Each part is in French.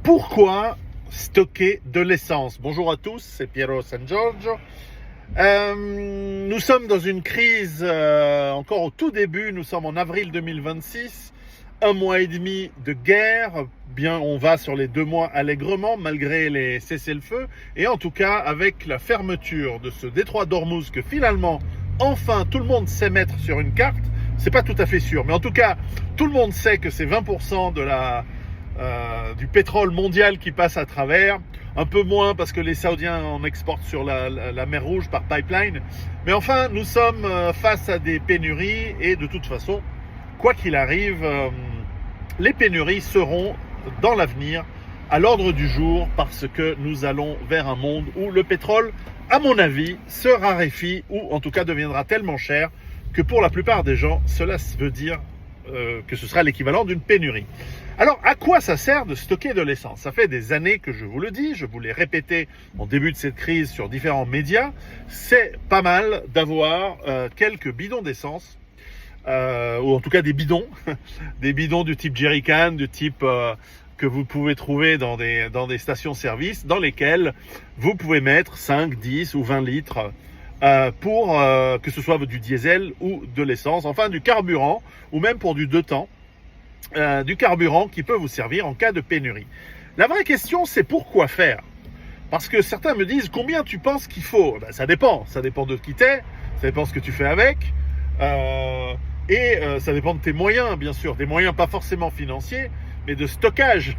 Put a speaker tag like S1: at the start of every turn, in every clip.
S1: Pourquoi stocker de l'essence? Bonjour à tous, c'est Piero San Giorgio. Nous sommes dans une crise encore au tout début, nous sommes en avril 2026, un mois et demi de guerre, bien on va sur les 2 mois allègrement malgré les cessez-le-feu, et en tout cas avec la fermeture de ce détroit d'Ormuz que finalement, enfin tout le monde sait mettre sur une carte, c'est pas tout à fait sûr, mais en tout cas tout le monde sait que c'est 20% de du pétrole mondial qui passe à travers, un peu moins parce que les Saoudiens en exportent sur la mer Rouge par pipeline, mais enfin nous sommes face à des pénuries et de toute façon, quoi qu'il arrive, les pénuries seront dans l'avenir à l'ordre du jour parce que nous allons vers un monde où le pétrole, à mon avis, se raréfie ou en tout cas deviendra tellement cher que pour la plupart des gens, cela veut dire que ce sera l'équivalent d'une pénurie. Alors, à quoi ça sert de stocker de l'essence? Ça fait des années que je vous le dis, je vous l'ai répété en début de cette crise sur différents médias. C'est pas mal d'avoir quelques bidons d'essence, ou en tout cas des bidons, des bidons du type jerrycan, du type que vous pouvez trouver dans des stations-service, dans lesquelles vous pouvez mettre 5, 10 ou 20 litres pour que ce soit du diesel ou de l'essence, enfin du carburant, ou même pour du 2 temps. Du carburant qui peut vous servir en cas de pénurie. La vraie question, c'est pourquoi faire? Parce que certains me disent combien tu penses qu'il faut? Ben, ça dépend de qui t'es, ça dépend de ce que tu fais avec, et ça dépend de tes moyens, bien sûr, des moyens pas forcément financiers, mais de stockage.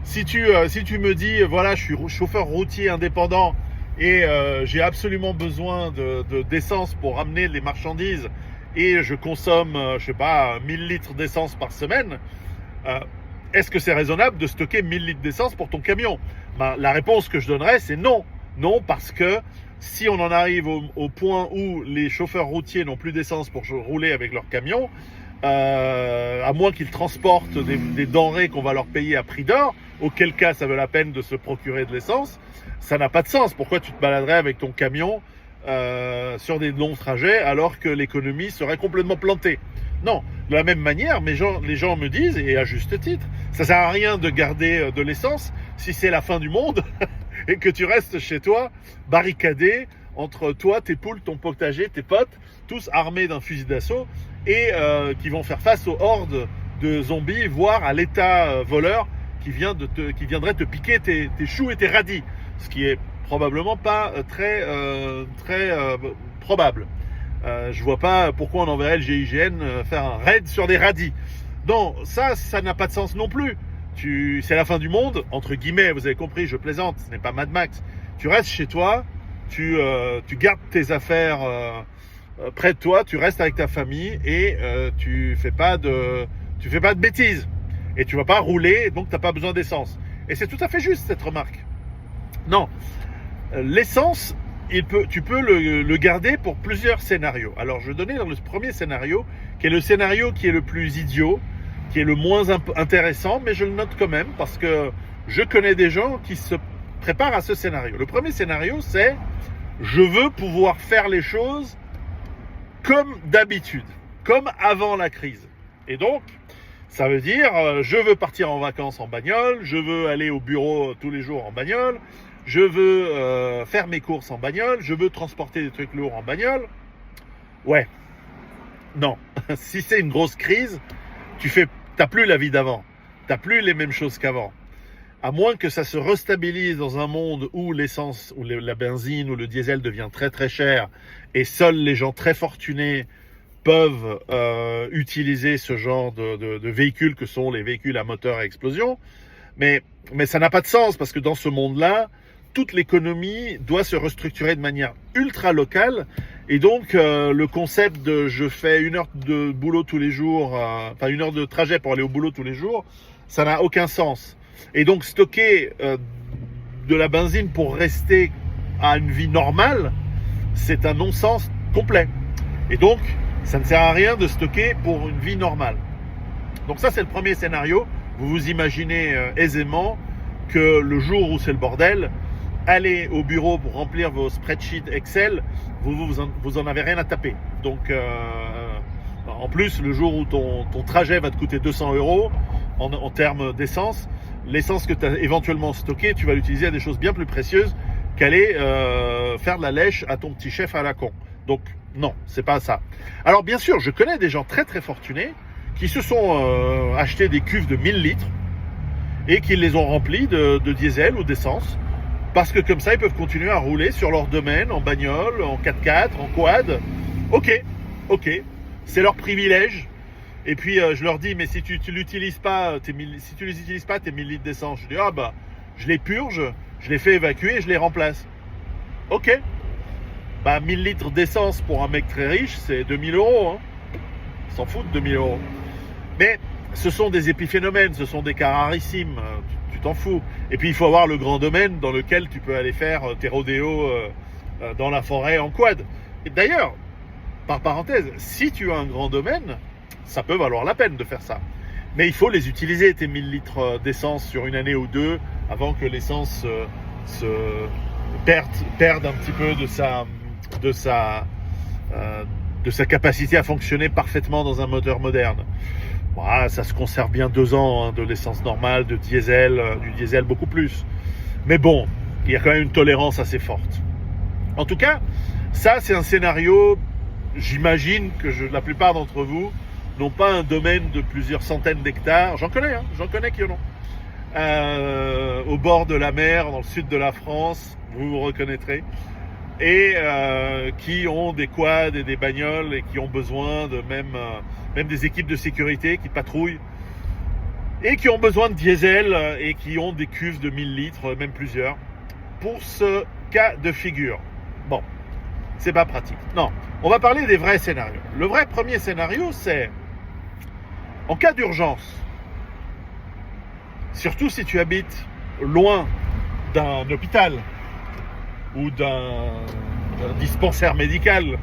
S1: Si tu me dis, voilà, je suis chauffeur routier indépendant et j'ai absolument besoin d'essence pour ramener les marchandises, et je consomme, 1000 litres d'essence par semaine, est-ce que c'est raisonnable de stocker 1000 litres d'essence pour ton camion? La réponse que je donnerais, c'est non. Non, parce que si on en arrive au point où les chauffeurs routiers n'ont plus d'essence pour rouler avec leur camion, à moins qu'ils transportent des denrées qu'on va leur payer à prix d'or, auquel cas ça vaut la peine de se procurer de l'essence, ça n'a pas de sens. Pourquoi tu te baladerais avec ton camion sur des longs trajets alors que l'économie serait complètement plantée? Non, de la même manière, les gens me disent, et à juste titre, ça sert à rien de garder de l'essence si c'est la fin du monde et que tu restes chez toi barricadé entre toi, tes poules, ton potager, tes potes, tous armés d'un fusil d'assaut et qui vont faire face aux hordes de zombies, voire à l'état voleur qui viendrait te piquer tes choux et tes radis, ce qui est probablement pas très probable. Je vois pas pourquoi on enverrait le GIGN faire un raid sur des radis. Non, ça n'a pas de sens non plus. C'est la fin du monde, entre guillemets, vous avez compris, je plaisante, ce n'est pas Mad Max. Tu restes chez toi, tu gardes tes affaires près de toi, tu restes avec ta famille et tu fais pas de bêtises. Et tu vas pas rouler, donc tu n'as pas besoin d'essence. Et c'est tout à fait juste cette remarque. Non, l'essence, tu peux le garder pour plusieurs scénarios. Alors, je vais donner dans le premier scénario, qui est le scénario qui est le plus idiot, qui est le moins intéressant, mais je le note quand même parce que je connais des gens qui se préparent à ce scénario. Le premier scénario, c'est je veux pouvoir faire les choses comme d'habitude, comme avant la crise. Et donc, ça veut dire je veux partir en vacances en bagnole, je veux aller au bureau tous les jours en bagnole, je veux faire mes courses en bagnole, je veux transporter des trucs lourds en bagnole. Ouais, non. Si c'est une grosse crise, t'as plus la vie d'avant. T'as plus les mêmes choses qu'avant. À moins que ça se restabilise dans un monde où l'essence, ou la benzine, ou le diesel devient très très cher, et seuls les gens très fortunés peuvent utiliser ce genre de véhicules que sont les véhicules à moteur à explosion. Mais ça n'a pas de sens parce que dans ce monde-là, toute l'économie doit se restructurer de manière ultra locale, et donc le concept de je fais 1 heure de boulot tous les jours, 1 heure de trajet pour aller au boulot tous les jours, ça n'a aucun sens. Et donc stocker de la benzine pour rester à une vie normale, c'est un non-sens complet. Et donc ça ne sert à rien de stocker pour une vie normale. Donc ça, c'est le premier scénario. Vous vous imaginez aisément que le jour où c'est le bordel, allez au bureau pour remplir vos spreadsheets Excel, vous en avez rien à taper. Donc en plus, le jour où ton trajet va te coûter 200 € en termes d'essence, l'essence que tu as éventuellement stockée, tu vas l'utiliser à des choses bien plus précieuses qu'aller faire de la lèche à ton petit chef à la con. Donc non, c'est pas ça. Alors bien sûr, je connais des gens très très fortunés qui se sont achetés des cuves de 1000 litres et qui les ont remplis de diesel ou d'essence, parce que comme ça, ils peuvent continuer à rouler sur leur domaine, en bagnole, en 4x4, en quad. Ok, c'est leur privilège. Et puis je leur dis, mais si tu l'utilises pas, si tu les utilises pas, tes 1000 litres d'essence, je dis, ah bah, je les purge, je les fais évacuer et je les remplace. Ok, bah 1000 litres d'essence pour un mec très riche, c'est 2000 euros. Hein. Ils s'en foutent de 2000 euros. Mais ce sont des épiphénomènes, ce sont des cas rarissimes, tu t'en fous. Et puis il faut avoir le grand domaine dans lequel tu peux aller faire tes rodéos dans la forêt en quad. Et d'ailleurs, par parenthèse, si tu as un grand domaine, ça peut valoir la peine de faire ça. Mais il faut les utiliser, tes 1000 litres d'essence sur une année ou deux, avant que l'essence perde un petit peu de sa capacité à fonctionner parfaitement dans un moteur moderne. Voilà, ça se conserve bien 2 ans, de l'essence normale, du diesel beaucoup plus. Mais bon, il y a quand même une tolérance assez forte. En tout cas, ça c'est un scénario, j'imagine que la plupart d'entre vous n'ont pas un domaine de plusieurs centaines d'hectares. J'en connais qui en ont. Au bord de la mer, dans le sud de la France, vous vous reconnaîtrez. Et qui ont des quads et des bagnoles et qui ont besoin de même des équipes de sécurité qui patrouillent et qui ont besoin de diesel et qui ont des cuves de 1000 litres, même plusieurs, pour ce cas de figure. Bon, c'est pas pratique. Non, on va parler des vrais scénarios. Le vrai premier scénario, c'est en cas d'urgence, surtout si tu habites loin d'un hôpital ou d'un dispensaire médical.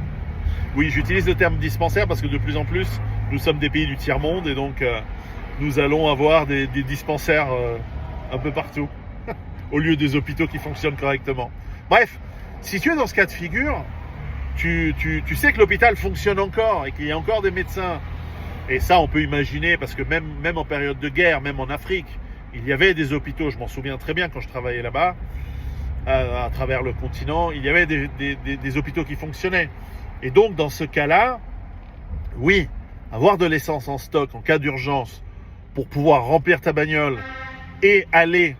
S1: Oui, j'utilise le terme dispensaire parce que de plus en plus, nous sommes des pays du tiers-monde et donc nous allons avoir des dispensaires un peu partout, au lieu des hôpitaux qui fonctionnent correctement. Bref, si tu es dans ce cas de figure, tu sais que l'hôpital fonctionne encore et qu'il y a encore des médecins. Et ça, on peut imaginer, parce que même en période de guerre, même en Afrique, il y avait des hôpitaux, je m'en souviens très bien quand je travaillais là-bas, à travers le continent, il y avait des hôpitaux qui fonctionnaient. Et donc, dans ce cas-là, oui, avoir de l'essence en stock en cas d'urgence pour pouvoir remplir ta bagnole et aller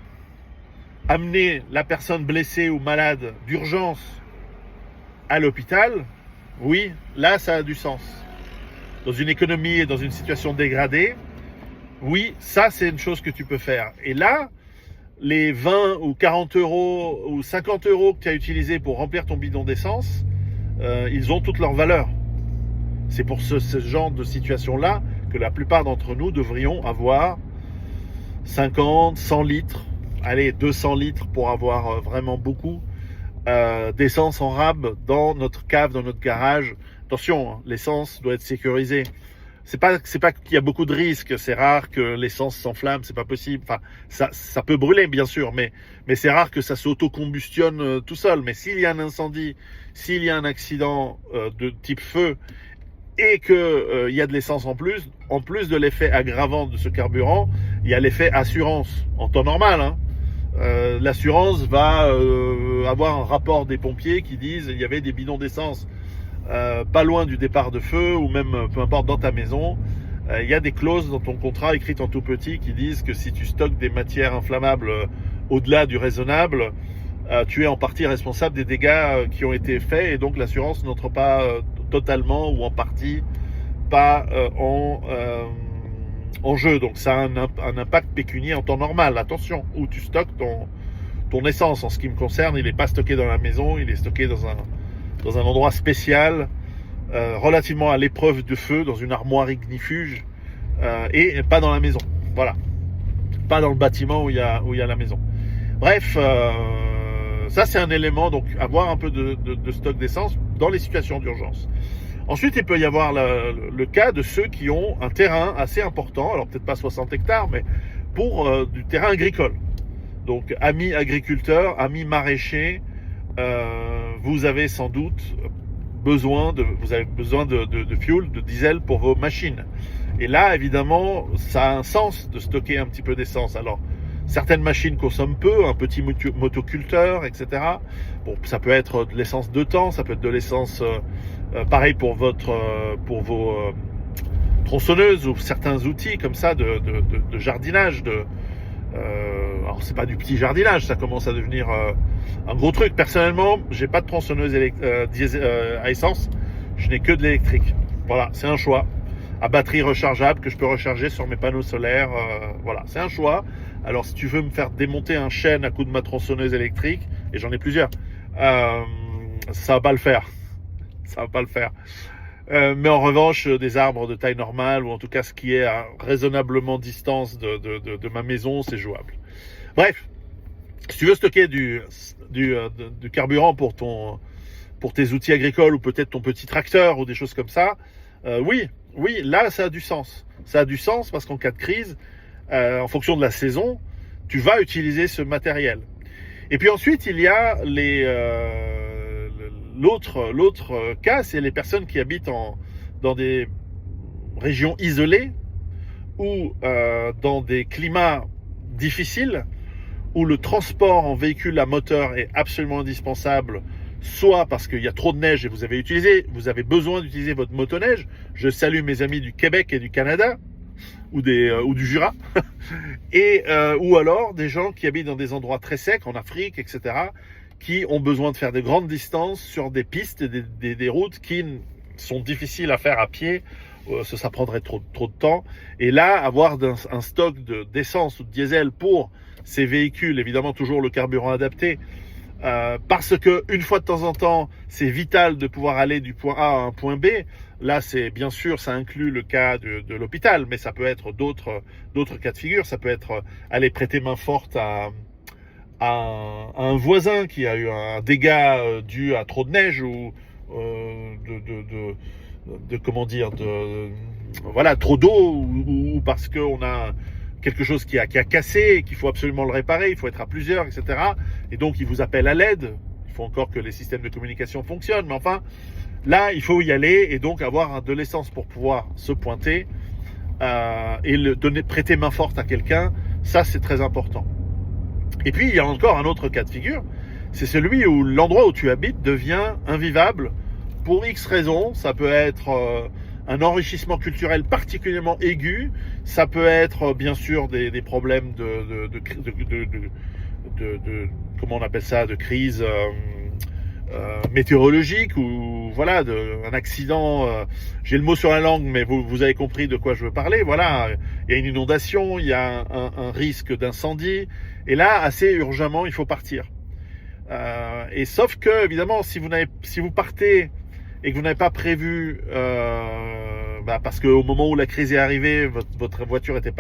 S1: amener la personne blessée ou malade d'urgence à l'hôpital, oui, là, ça a du sens. Dans une économie et dans une situation dégradée, oui, ça, c'est une chose que tu peux faire. Et là, les 20 ou 40 euros ou 50 euros que tu as utilisés pour remplir ton bidon d'essence, ils ont toute leur valeur. C'est pour ce genre de situation-là que la plupart d'entre nous devrions avoir 50, 100 litres, allez, 200 litres pour avoir vraiment beaucoup d'essence en rab dans notre cave, dans notre garage. Attention, hein, l'essence doit être sécurisée. C'est pas qu'il y a beaucoup de risques, c'est rare que l'essence s'enflamme, c'est pas possible. Enfin, ça peut brûler bien sûr, mais c'est rare que ça s'auto-combustionne tout seul. Mais s'il y a un incendie, s'il y a un accident de type feu et que il y a de l'essence en plus de l'effet aggravant de ce carburant, il y a l'effet assurance en temps normal. Hein. L'assurance va avoir un rapport des pompiers qui disent il y avait des bidons d'essence pas loin du départ de feu ou même peu importe dans ta maison. Il y a des clauses dans ton contrat écrites en tout petit qui disent que si tu stockes des matières inflammables au-delà du raisonnable, tu es en partie responsable des dégâts qui ont été faits et donc l'assurance n'entre pas totalement ou en partie pas en jeu. Donc ça a un impact pécunier en temps normal. Attention, où tu stockes ton essence. En ce qui me concerne, il n'est pas stocké dans la maison, il est stocké dans un endroit spécial, relativement à l'épreuve de feu, dans une armoire ignifuge, et pas dans la maison. Voilà. Pas dans le bâtiment où il y a la maison. Bref, ça c'est un élément, donc avoir un peu de stock d'essence dans les situations d'urgence. Ensuite, il peut y avoir le cas de ceux qui ont un terrain assez important, alors peut-être pas 60 hectares, mais pour du terrain agricole. Donc, amis agriculteurs, amis maraîchers, vous avez sans doute besoin de fuel, de diesel pour vos machines. Et là, évidemment, ça a un sens de stocker un petit peu d'essence. Alors, Certaines machines consomment peu, un petit motoculteur, etc. Bon, ça peut être de l'essence de temps, ça peut être de l'essence pareil pour vos tronçonneuses ou certains outils comme ça de jardinage. Alors c'est pas du petit jardinage, ça commence à devenir un gros truc. Personnellement, j'ai pas de tronçonneuse à essence, je n'ai que de l'électrique. Voilà, c'est un choix. À batterie rechargeable que je peux recharger sur mes panneaux solaires. Voilà, c'est un choix. Alors si tu veux me faire démonter un chêne à coup de ma tronçonneuse électrique, et j'en ai plusieurs, ça va pas le faire. Ça va pas le faire. Mais en revanche, des arbres de taille normale, ou en tout cas ce qui est à raisonnablement distance de ma maison, c'est jouable. Bref, si tu veux stocker du carburant pour tes outils agricoles, ou peut-être ton petit tracteur, ou des choses comme ça, oui, là ça a du sens. Ça a du sens parce qu'en cas de crise, en fonction de la saison, tu vas utiliser ce matériel. Et puis ensuite, il y a l'autre cas, c'est les personnes qui habitent dans des régions isolées ou dans des climats difficiles où le transport en véhicule à moteur est absolument indispensable, soit parce qu'il y a trop de neige et vous avez besoin d'utiliser votre motoneige. Je salue mes amis du Québec et du Canada ou du Jura, ou alors des gens qui habitent dans des endroits très secs, en Afrique, etc., qui ont besoin de faire des grandes distances sur des pistes, des routes qui sont difficiles à faire à pied, ça prendrait trop de temps. Et là, avoir un stock d'essence ou de diesel pour ces véhicules, évidemment toujours le carburant adapté, parce que une fois de temps en temps, c'est vital de pouvoir aller du point A à un point B. Là, c'est bien sûr, ça inclut le cas de l'hôpital, mais ça peut être d'autres cas de figure. Ça peut être aller prêter main forte à un voisin qui a eu un dégât dû à trop de neige ou trop d'eau, ou parce qu'on a quelque chose qui a cassé et qu'il faut absolument le réparer, il faut être à plusieurs, etc. Et donc, il vous appelle à l'aide. Il faut encore que les systèmes de communication fonctionnent, mais enfin, là, il faut y aller et donc avoir de l'essence pour pouvoir se pointer et prêter main forte à quelqu'un. Ça, c'est très important. Et puis, il y a encore un autre cas de figure, c'est celui où l'endroit où tu habites devient invivable pour X raisons. Ça peut être un enrichissement culturel particulièrement aigu, ça peut être bien sûr des problèmes comment on appelle ça, de crise météorologique, ou voilà, un accident, j'ai le mot sur la langue, mais vous avez compris de quoi je veux parler. Voilà, il y a une inondation, il y a un risque d'incendie, et là, assez urgemment, il faut partir. Et sauf que, évidemment, si vous partez et que vous n'avez pas prévu, parce qu'au moment où la crise est arrivée, votre voiture avait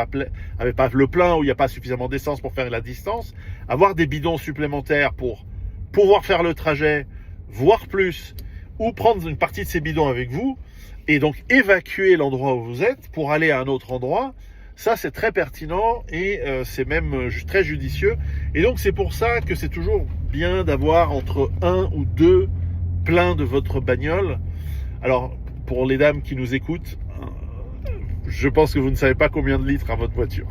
S1: pas le plein, ou il n'y a pas suffisamment d'essence pour faire la distance, avoir des bidons supplémentaires pour pouvoir faire le trajet, voire plus, ou prendre une partie de ces bidons avec vous, et donc évacuer l'endroit où vous êtes pour aller à un autre endroit, ça c'est très pertinent et c'est même très judicieux. Et donc c'est pour ça que c'est toujours bien d'avoir entre 1 ou 2 pleins de votre bagnole. Alors pour les dames qui nous écoutent, je pense que vous ne savez pas combien de litres a votre voiture.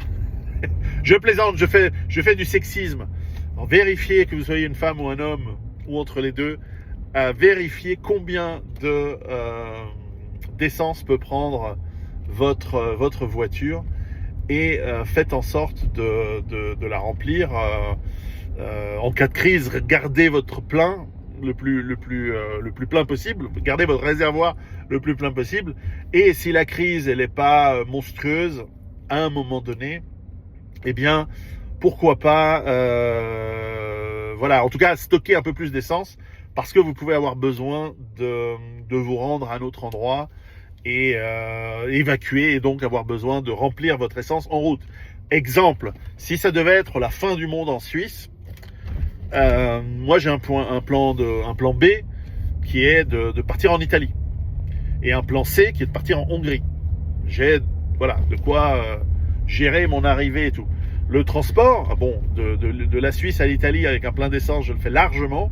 S1: Je plaisante, je fais du sexisme. Alors, vérifiez que vous soyez une femme ou un homme, ou entre les deux, vérifiez combien d'essence peut prendre votre voiture, et faites en sorte de la remplir. En cas de crise, gardez votre plein le plus plein possible, gardez votre réservoir le plus plein possible, et si la crise elle n'est pas monstrueuse à un moment donné, eh bien pourquoi pas en tout cas stocker un peu plus d'essence, parce que vous pouvez avoir besoin de vous rendre à un autre endroit et évacuer, et donc avoir besoin de remplir votre essence en route. Exemple, si ça devait être la fin du monde en Suisse, moi j'ai un plan B qui est de partir en Italie, et un plan C qui est de partir en Hongrie. J'ai de quoi gérer mon arrivée et tout. Le transport, de la Suisse à l'Italie avec un plein d'essence, je le fais largement,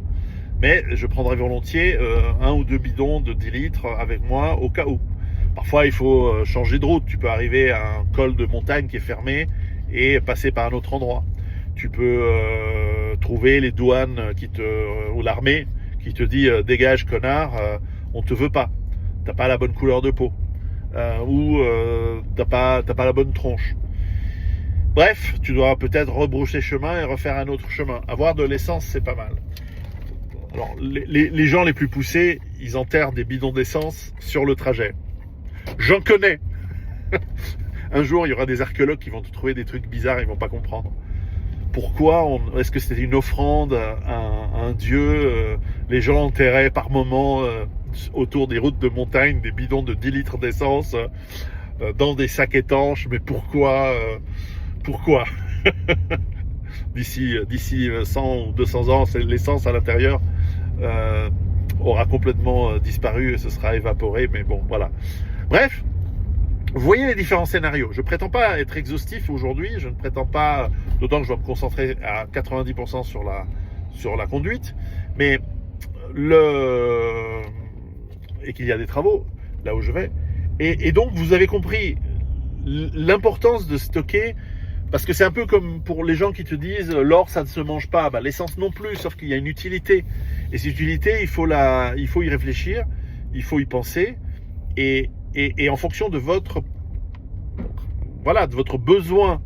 S1: mais je prendrai volontiers 1 ou 2 bidons de 10 litres avec moi au cas où. Parfois il faut changer de route, tu peux arriver à un col de montagne qui est fermé et passer par un autre endroit. Tu peux trouver les douanes ou l'armée qui te dit dégage connard, on te veut pas. T'as pas la bonne couleur de peau. Ou t'as pas la bonne tronche. Bref, tu dois peut-être rebrousser chemin et refaire un autre chemin. Avoir de l'essence, c'est pas mal. Alors, les gens les plus poussés, ils enterrent des bidons d'essence sur le trajet. J'en connais. Un jour, il y aura des archéologues qui vont te trouver des trucs bizarres, ils vont pas comprendre. Pourquoi est-ce que c'était une offrande à un dieu les gens enterraient par moments autour des routes de montagne des bidons de 10 litres d'essence dans des sacs étanches. Mais pourquoi D'ici 100 ou 200 ans, l'essence à l'intérieur aura complètement disparu et se sera évaporé. Mais bon, voilà. Bref, vous voyez les différents scénarios. Je ne prétends pas être exhaustif aujourd'hui. Je ne prétends pas, d'autant que je dois me concentrer à 90% sur la conduite. Mais et qu'il y a des travaux là où je vais. Et donc, vous avez compris l'importance de stocker. Parce que c'est un peu comme pour les gens qui te disent l'or ça ne se mange pas, l'essence non plus, sauf qu'il y a une utilité. Et cette utilité, il faut y réfléchir, il faut y penser, et en fonction de votre besoin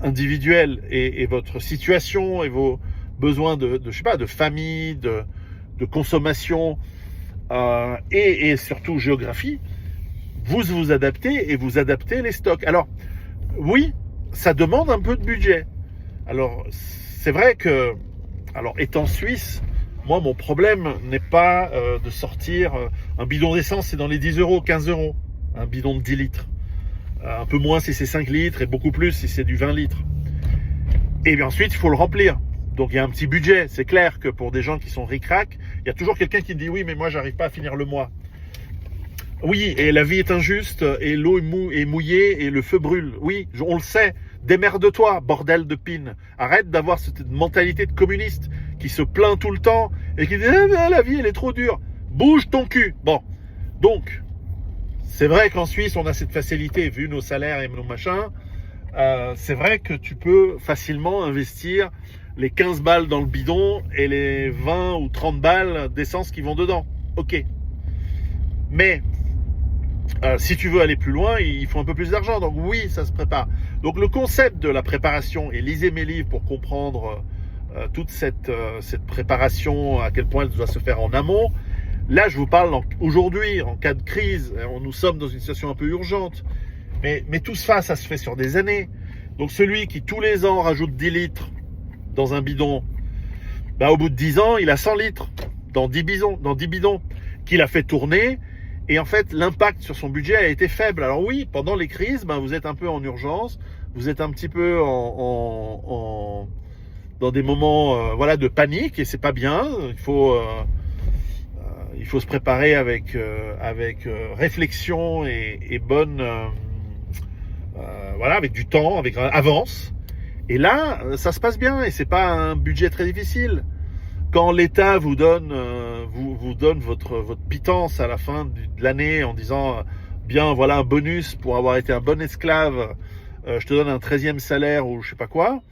S1: individuel et votre situation et vos besoins de famille, de consommation et surtout géographie, vous adaptez et vous adaptez les stocks. Alors oui, ça demande un peu de budget. Alors, c'est vrai que, étant suisse, moi, mon problème n'est pas de sortir un bidon d'essence, c'est dans les 10 euros, 15 euros, un bidon de 10 litres. Un peu moins si c'est 5 litres et beaucoup plus si c'est du 20 litres. Et bien ensuite, il faut le remplir. Donc, il y a un petit budget. C'est clair que pour des gens qui sont ric-rac, il y a toujours quelqu'un qui dit « Oui, mais moi, j'arrive pas à finir le mois ». Oui, et la vie est injuste, et l'eau est mouillée, et le feu brûle. Oui, on le sait. Démerde-toi, bordel de pine. Arrête d'avoir cette mentalité de communiste qui se plaint tout le temps et qui dit la vie, elle est trop dure. Bouge ton cul. Bon, donc, c'est vrai qu'en Suisse, on a cette facilité, vu nos salaires et nos machins. C'est vrai que tu peux facilement investir les 15 balles dans le bidon et les 20 ou 30 balles d'essence qui vont dedans. Ok. Mais si tu veux aller plus loin, il faut un peu plus d'argent. Donc oui, ça se prépare. Donc le concept de la préparation, et lisez mes livres pour comprendre toute cette préparation, à quel point elle doit se faire en amont. Là, je vous parle aujourd'hui, en cas de crise, nous sommes dans une situation un peu urgente. Mais tout ça se fait sur des années. Donc celui qui tous les ans rajoute 10 litres dans un bidon, au bout de 10 ans, il a 100 litres dans 10 bidons qu'il a fait tourner. Et en fait, l'impact sur son budget a été faible. Alors oui, pendant les crises, vous êtes un peu en urgence, vous êtes un petit peu dans des moments de panique, et c'est pas bien. Il faut se préparer avec réflexion et bonne avec du temps, avec avance. Et là, ça se passe bien et c'est pas un budget très difficile. Quand l'État vous donne votre pitance à la fin de l'année en disant bien voilà un bonus pour avoir été un bon esclave, je te donne un 13e salaire ou je sais pas quoi,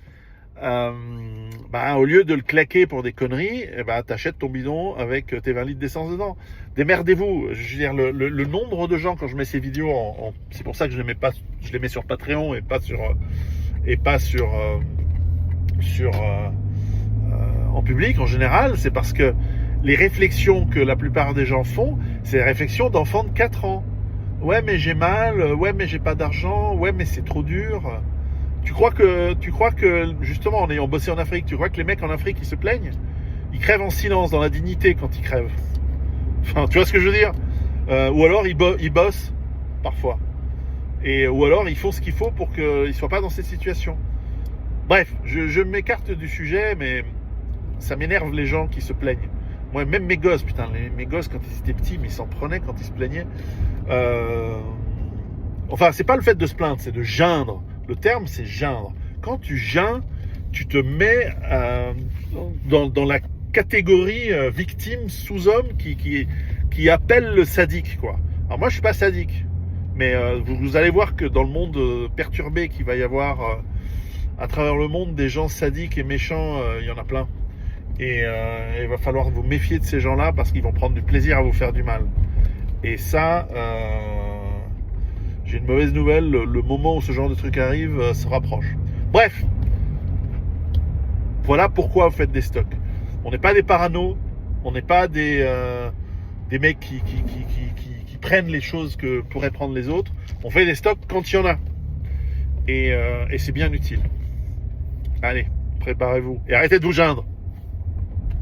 S1: au lieu de le claquer pour des conneries, t'achètes ton bidon avec tes 20 litres d'essence dedans. Démerdez-vous. Je veux dire, le nombre de gens, quand je mets ces vidéos c'est pour ça que je les mets sur Patreon et pas en public en général, c'est parce que les réflexions que la plupart des gens font, c'est des réflexions d'enfants de 4 ans. Ouais, mais j'ai mal, ouais, mais j'ai pas d'argent, ouais, mais c'est trop dur. Tu crois que justement, en ayant bossé en Afrique, tu crois que les mecs en Afrique, ils se plaignent? Ils crèvent en silence, dans la dignité quand ils crèvent. Enfin, tu vois ce que je veux dire? Ou alors, ils bossent, parfois. Ou alors, ils font ce qu'il faut pour qu'ils ne soient pas dans cette situation. Bref, je m'écarte du sujet, mais ça m'énerve les gens qui se plaignent. Moi, même mes gosses, mes gosses, quand ils étaient petits, mais ils s'en prenaient quand ils se plaignaient. Enfin, c'est pas le fait de se plaindre, c'est de geindre. Le terme, c'est geindre. Quand tu geins, tu te mets dans la catégorie victime sous-homme qui appelle le sadique, quoi. Alors moi, je suis pas sadique, mais vous allez voir que dans le monde perturbé qu'il va y avoir à travers le monde, des gens sadiques et méchants, il y en a plein. Et il va falloir vous méfier de ces gens-là parce qu'ils vont prendre du plaisir à vous faire du mal. Et ça, j'ai une mauvaise nouvelle, le moment où ce genre de truc arrive se rapproche. Bref, voilà pourquoi vous faites des stocks. On n'est pas des paranos, on n'est pas des mecs qui prennent les choses que pourraient prendre les autres. On fait des stocks quand il y en a. Et c'est bien utile. Allez, préparez-vous. Et arrêtez de vous geindre.